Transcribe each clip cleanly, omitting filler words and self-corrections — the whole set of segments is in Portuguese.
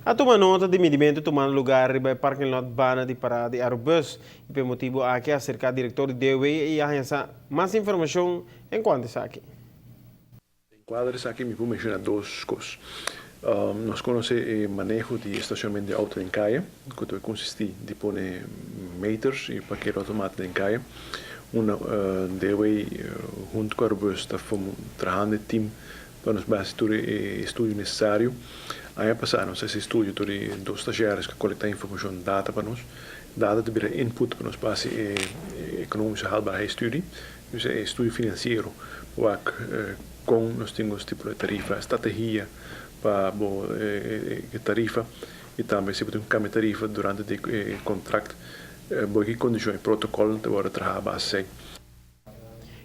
A tomar nota de medimento tomando lugar riba parking lot bana de parada de aerobus. E pelo motivo aqui acerca do diretor de DOE e a mais informação enquanto está aqui. Quadros aqui me vou mencionar duas coisas. Nós conhecemos o manejo de estacionamento de auto em caia, que vai consistir de pôr meters e parqueiro automático em caia. DOE, junto com a Airbus, está trabalhando em time para nos fazer o estudo necessário. Aí passamos esse estudo de dois estagiários que coletam informação, data para nós. Data de virar input para nós fazer econômica haalbaarheid studie. Dus estudo financeiro, com nós temos tipo de tarifa, estratégia para a tarifa e também se tem um tarifa durante o contrato, porque condições e protocolo de agora trabalhar base.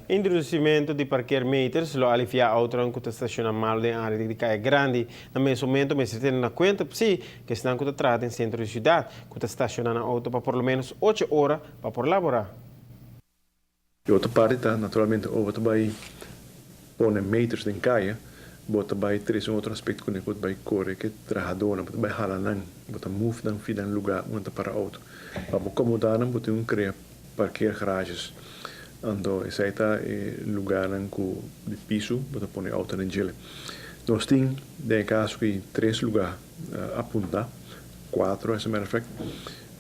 Introducimento de parquear meters lo alivia auto que estaciona mal em área de caia grande. No mesmo momento, me tendo na conta, sim, que estão que trata em centro de cidade, que estaciona na auto para por lo menos 8 horas para por laborar. E outra parte, naturalmente, ou vai pôr meters em caia, bota vai ter outro aspecto que o vai correr que trabalhador, bota vai halanang, bota move dan fidan lugar onde para auto. Para acomodar, bota criar parquear garages. Então, esse está lugar de piso, bota pôr auto na gele. Nós temos, em caso que 3 lugares a punta, 4, as a matter of fact,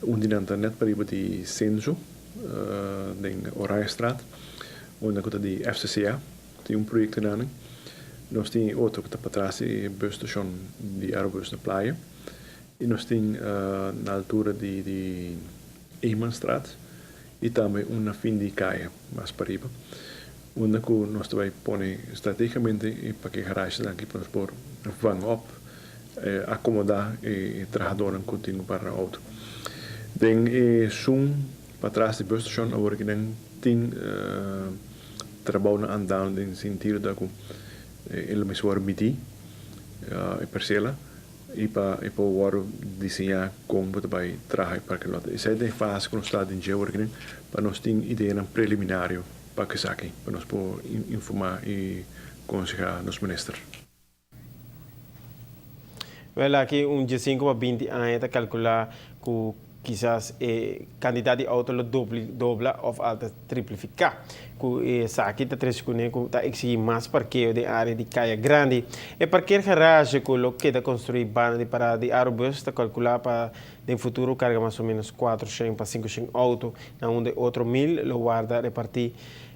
de internet para ir de censo, em Oranjestraat, onde está de FCCA, tem projeto lá. Nós temos outro que está para trás, a busstation de Aerobus na praia. E nós temos na altura de Eemannstraat e também uma fim de caia, mais para riba, onde nós também pôr estrategicamente para que garagens aqui para nós vão up, acomodar e trabalhador que tem para o auto. Tem para trás de busstation, agora que tem trabalho andando em sentido da ele me suar midi e parcela e para o desenhar como vai trabalhar para que lado. Essa é a fase que nós estamos em geografia para nós ter ideia preliminar para que saque para nós poder informar e aconselhar nos ministros. Well, aqui 5 a 20 anos está calcular que quizás candidato de auto lo dobla ou até triplificar. Que aqui está 3 que está exigir mais parqueio de área de caia grande. E parqueio garagem que lo que está construir banda de parada de aerobus está calcular para no futuro carga mais ou menos 400 para 500 autos, onde outro 1000 lo guarda repartir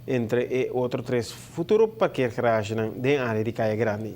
entre outros 3 futuro parqueio garagem de área de caia grande.